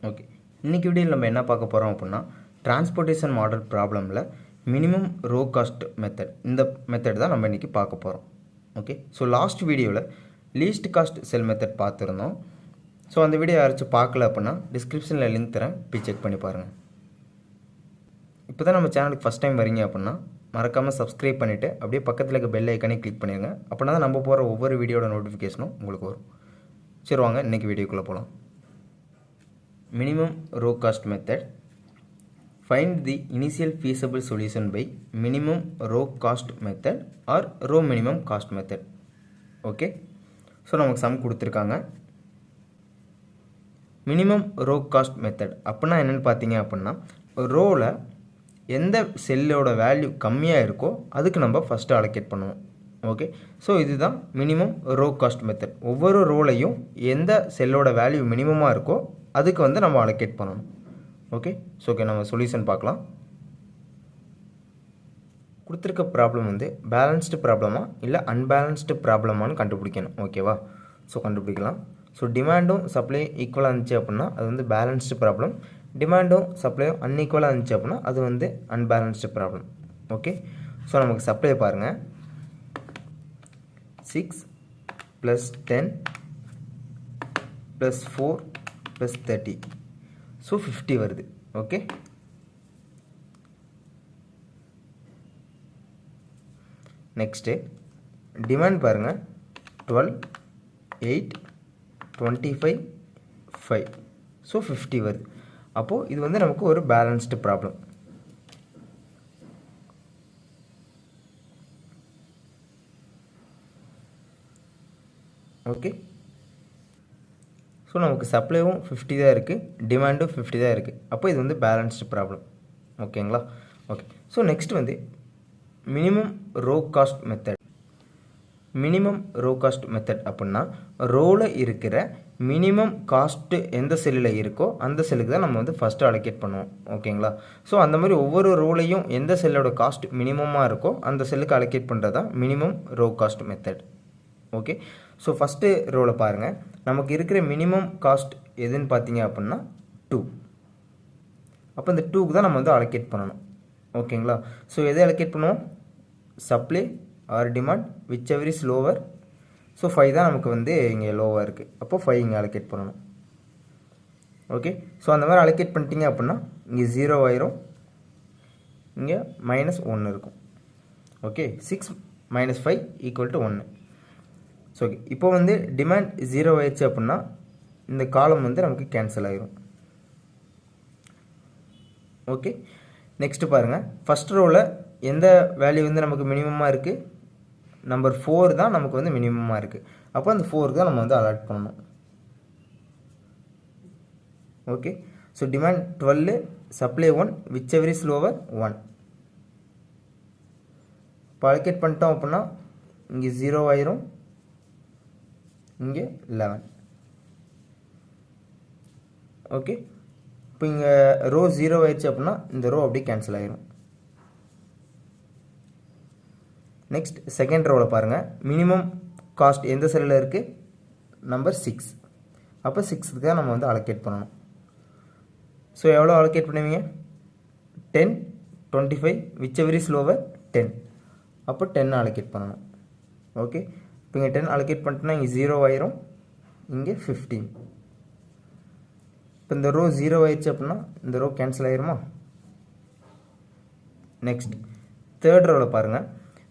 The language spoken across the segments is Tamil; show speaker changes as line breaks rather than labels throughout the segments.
ஓகே, இன்றைக்கி வீடியோவில் நம்ம என்ன பார்க்க போகிறோம் அப்படின்னா, டிரான்ஸ்போர்ட்டேஷன் மாடல் ப்ராப்ளமில் மினிமம் ரோ காஸ்ட் மெத்தட், இந்த மெத்தட் தான் நம்ம இன்றைக்கி பார்க்க போகிறோம். ஓகே, ஸோ லாஸ்ட் வீடியோவில் லீஸ்ட் காஸ்ட் செல் மெத்தட் பார்த்துருந்தோம். ஸோ அந்த வீடியோ யாராச்சும் பார்க்கல அப்படின்னா டிஸ்கிரிப்ஷனில் லிங்க் தரேன், போய் செக் பண்ணி பாருங்கள். இப்போ தான் நம்ம சேனலுக்கு ஃபஸ்ட் டைம் வரீங்க அப்படின்னா மறக்காமல் சப்ஸ்கிரைப் பண்ணிவிட்டு அப்படியே பக்கத்தில் இருக்க பெல் ஐக்கானே கிளிக் பண்ணிடுங்க. அப்படின்னா தான் நம்ம போகிற ஒவ்வொரு வீடியோட நோட்டிஃபிகேஷனும் உங்களுக்கு வரும். சரி, வாங்க இன்றைக்கி வீடியோக்குள்ளே போகலாம். Minimum row cost method. Find the initial feasible solution by minimum row cost method or row minimum cost method. Okay, so நமக்கு சம் கொடுத்துருக்காங்க. மினிமம் ரோ காஸ்ட் மெத்தட் அப்படின்னா என்னென்னு பார்த்தீங்க அப்படின்னா, ரோவில் எந்த செல்லோட வேல்யூ கம்மியாக இருக்கோ அதுக்கு நம்ம ஃபஸ்ட்டு அலோகேட் பண்ணுவோம். ஓகே, ஸோ இதுதான் மினிமம் ரோ காஸ்ட் மெத்தட். ஒவ்வொரு ரோலையும் எந்த செல்லோட வேல்யூ மினிமமாக இருக்கோ அதுக்கு வந்து நம்ம அலோகேட் பண்ணணும். ஓகே, ஸோ ஓகே, நம்ம சொல்யூஷன் பார்க்கலாம். கொடுத்துருக்க ப்ராப்ளம் வந்து பேலன்ஸ்டு ப்ராப்ளமா இல்லை அன்பேலன்ஸ்டு ப்ராப்ளமானு கண்டுபிடிக்கணும். ஓகேவா, ஸோ கண்டுபிடிக்கலாம். ஸோ டிமாண்டும் சப்ளை ஈக்குவலாக இருந்துச்சு அப்படின்னா அது வந்து பேலன்ஸ்டு ப்ராப்ளம். டிமாண்டும் சப்ளையும் அன்ஈக்குவலாக இருந்துச்சு அப்படின்னா அது வந்து அன்பேலன்ஸ்டு ப்ராப்ளம். ஓகே, ஸோ நமக்கு சப்ளை பாருங்கள். 6 + 10 + 4 + 30, ஸோ 50 வருது. ஓகே, நெக்ஸ்ட்டு டிமாண்ட் பாருங்கள். 12, 8, 25, 5, ஸோ 50 வருது. அப்போது இது வந்து நமக்கு ஒரு பேலன்ஸ்டு ப்ராப்ளம். ஓகே, ஸோ நமக்கு சப்ளைவும் 50 தான் இருக்குது, டிமாண்டும் 50 தான் இருக்குது. அப்போ இது வந்து பேலன்ஸ்டு ப்ராப்ளம். ஓகேங்களா, ஓகே. ஸோ நெக்ஸ்ட் வந்து minimum row cost method. Minimum row cost method அப்படின்னா ரோவில் இருக்கிற மினிமம் காஸ்ட்டு எந்த செல்லில் இருக்கோ அந்த செல்லுக்கு தான் நம்ம வந்து ஃபஸ்ட்டு அலோகேட் பண்ணுவோம். ஓகேங்களா, ஸோ அந்த மாதிரி ஒவ்வொரு ரோலையும் எந்த செல்லோட காஸ்ட் மினிமமாக இருக்கோ அந்த செல்லுக்கு அலோகேட் பண்ணுறது தான் minimum row cost method. Okay, so first ரோவில் பாருங்கள். நமக்கு இருக்கிற மினிமம் காஸ்ட் எதுன்னு பார்த்தீங்க அப்படின்னா 2. அப்போ இந்த 2க்கு தான் நம்ம வந்து அலோகேட் பண்ணணும். ஓகேங்களா, ஸோ எதை அலோகேட் பண்ணுவோம்? Supply or demand whichever is lower. So 5 தான் நமக்கு வந்து இங்கே லோவாக இருக்குது. அப்போது 5 இங்கே அலோகேட் பண்ணணும். ஓகே, ஸோ அந்த மாதிரி அலோகேட் பண்ணிட்டீங்க அப்படின்னா இங்கே 0 ஆயிரும், இங்கே -1 இருக்கும். ஓகே, 6 - 5 = 1. ஸோ ஓகே, இப்போ வந்து டிமாண்ட் 0 ஆயிடுச்சு அப்படின்னா இந்த காலம் வந்து நமக்கு கேன்சல் ஆகிரும். ஓகே, நெக்ஸ்ட்டு பாருங்கள். ஃபஸ்ட் ரோவில் எந்த வேல்யூ வந்து நமக்கு மினிமமாக இருக்குது? நம்பர் 4 தான் நமக்கு வந்து மினிமமாக இருக்குது. அப்போ அந்த 4க்கு தான் நம்ம வந்து அலாட் பண்ணணும். Okay, so demand 12, supply 1, which ever is lower 1. இப்போ அலோகேட் பண்ணிட்டோம் அப்படின்னா இங்கே 0 ஆயிரும், இங்கே 11. ஓகே, இப்போ இங்கே ரோ 0 ஆயிடுச்சு அப்படின்னா இந்த ரோ அப்படியே கேன்சல் ஆகிரும். நெக்ஸ்ட் செகண்ட் ரோவில் பாருங்கள். மினிமம் காஸ்ட் எந்த செல்லில் இருக்குது? நம்பர் 6. அப்போ 6க்கு தான் நம்ம வந்து அலோகேட் பண்ணணும். ஸோ எவ்வளோ அலோகேட் பண்ணுவீங்க? 10, 25, விச் எவர் இஸ் லோவர் 10. அப்போ 10 அலோகேட் பண்ணணும். ஓகே, இப்போ இங்கே 10 அலோகேட் பண்ணிட்டோன்னா இங்கே 0 ஆயிரும், இங்கே 15. இப்போ இந்த ரோ 0 ஆயிடுச்சு அப்படின்னா இந்த ரோ கேன்சல் ஆயிருமா? நெக்ஸ்ட் தேர்ட் ரோவில் பாருங்கள்.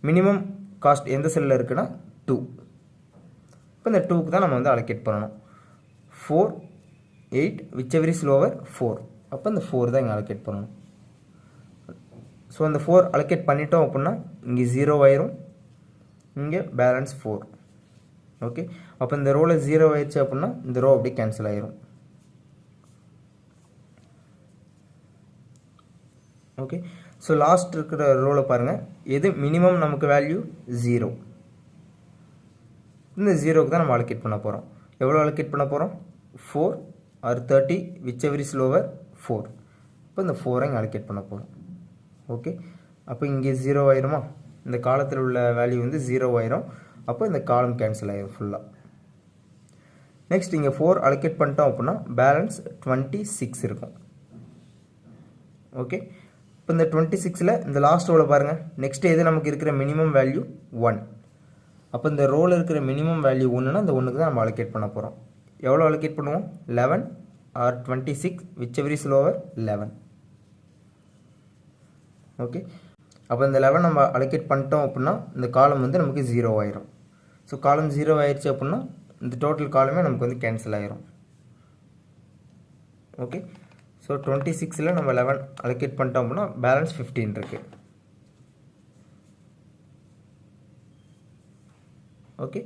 மினிமம் காஸ்ட் எந்த செல்லில் இருக்குன்னா 2. இப்போ இந்த 2க்கு தான் நம்ம வந்து அலோகேட் பண்ணணும். 4, 8, விச் எவர் இஸ் லோவர் 4. அப்போ இந்த 4 தான் இங்கே அலோகேட் பண்ணணும். ஸோ அந்த 4 அலோகேட் பண்ணிட்டோம் அப்படின்னா இங்கே 0 ஆயிரும், இங்கே பேலன்ஸ் 4. ஓகே, அப்போ இந்த ரோவில் 0 ஆயிடுச்சு அப்படின்னா இந்த ரோ அப்படியே கேன்சல் ஆயிரும். ஓகே, ஸோ லாஸ்ட் இருக்கிற ரோவில் பாருங்கள். எது மினிமம் நமக்கு வேல்யூ? 0. இந்த 0க்கு தான் நம்ம அலோகேட் பண்ண போகிறோம். எவ்வளோ அலோகேட் பண்ண போகிறோம்? 4 or 30, whichever is lower 4. இப்போ இந்த 4 இங்கே அலோகேட் பண்ண போகிறோம். ஓகே, அப்போ இங்கே 0 ஆயிருமா? இந்த காலத்தில் உள்ள வேல்யூ வந்து 0 ஆயிரும். அப்போ இந்த காலம் கேன்சல் ஆயிரும் ஃபுல்லாக. நெக்ஸ்ட் இங்கே 4 அலோகேட் பண்ணிட்டோம் அப்படின்னா பேலன்ஸ் 26 இருக்கும். ஓகே, இப்போ இந்த 26ல் இந்த லாஸ்ட் ரோவில் பாருங்கள், நெக்ஸ்ட் எது நமக்கு இருக்கிற மினிமம் வேல்யூ 1. அப்போ இந்த ரோவில் இருக்கிற மினிமம் வேல்யூ 1னா இந்த 1க்கு தான் நம்ம அலோகேட் பண்ண போகிறோம். எவ்வளோ அலோகேட் பண்ணுவோம்? 11 or 26, whichever is lower 11. Okay, அப்போ இந்த 11 நம்ம அலோகேட் பண்ணிட்டோம் அப்படின்னா இந்த காலம் வந்து நமக்கு 0 ஆயிரும். ஸோ காலம் 0 ஆயிடுச்சு அப்படின்னா இந்த டோட்டல் காலமே நமக்கு வந்து கேன்சல் ஆயிரும். ஓகே, ஸோ 26ல் நம்ம 11 அலோகேட் பண்ணிட்டோம் அப்படின்னா பேலன்ஸ் 15 இருக்குது. ஓகே,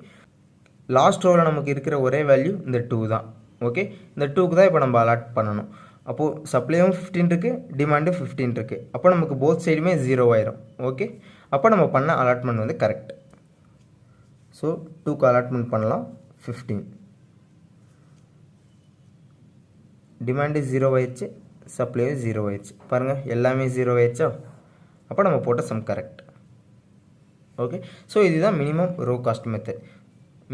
லாஸ்ட் ரோவில் நமக்கு இருக்கிற ஒரே வேல்யூ இந்த 2 தான். ஓகே, இந்த 2க்கு தான் இப்போ நம்ம அலாட் பண்ணணும். அப்போது சப்ளையும் 15 இருக்குது, டிமாண்டும் 15 இருக்குது. அப்போ நமக்கு போத் சைடுமே 0 ஆயிரும். ஓகே, அப்போ நம்ம பண்ண அலாட்மெண்ட் வந்து கரெக்ட். ஸோ 2க்கு அலாட்மெண்ட் பண்ணலாம் 15. டிமாண்டு 0 ஆயிடுச்சு, சப்ளையும் 0 ஆயிடுச்சு. பாருங்கள் எல்லாமே 0 ஆயிடுச்சா? அப்போ நம்ம போட்ட சம் கரெக்ட். ஓகே, ஸோ இதுதான் minimum row cost method.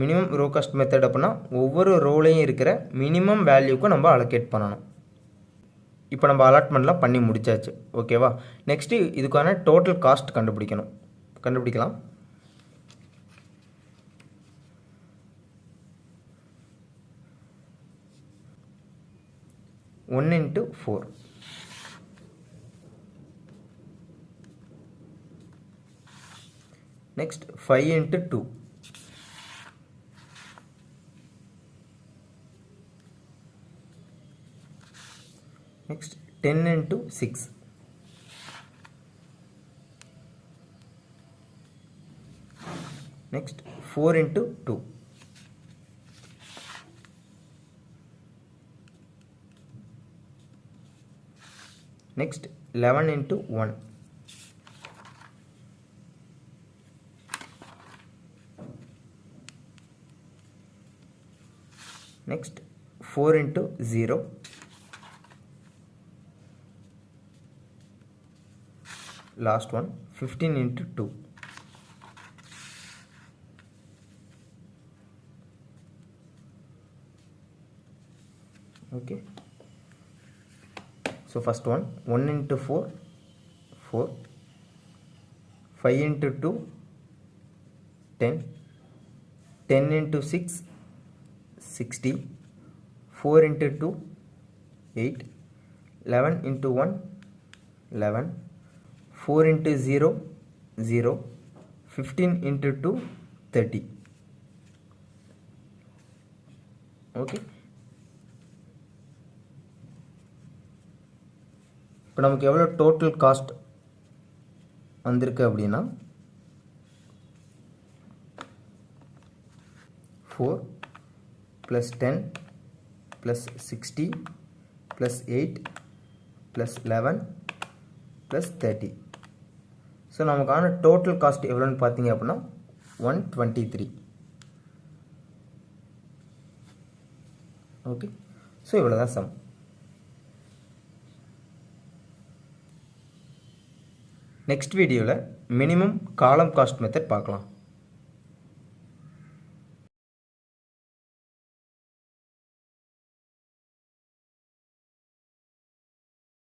Minimum row cost method அப்படின்னா ஒவ்வொரு ரோலையும் இருக்கிற மினிமம் வேல்யூக்கும் நம்ம அலோகேட் பண்ணணும். இப்போ நம்ம அலாட்மெண்ட்லாம் பண்ணி முடிச்சாச்சு. ஓகேவா, நெக்ஸ்ட்டு இதுக்கான டோட்டல் காஸ்ட் கண்டுபிடிக்கலாம். One into 4. Next 5 into 2. Next 10 into 6. Next 4 into 2. Next 11 into 1. Next 4 into 0. Last one 15 into 2. Okay, so first one 1 into 4 4, 5 into 2 10, 10 into 6 60, 4 into 2 8, 11 into 1 11, 4 into 0 0, 15 into 2 30. Okay, இப்போ நமக்கு எவ்வளோ டோட்டல் காஸ்ட் வந்திருக்கு அப்படின்னா 4 + 10 + 60 + 8 + 11 + 30. ஸோ நமக்கான டோட்டல் காஸ்ட் எவ்வளோன்னு பார்த்தீங்க அப்படின்னா 123. ஓகே, ஸோ இவ்வளோ தான் சம். நெக்ஸ்ட் வீடியோவில் மினிமம் காலம் காஸ்ட் மெத்தட் பார்க்கலாம்.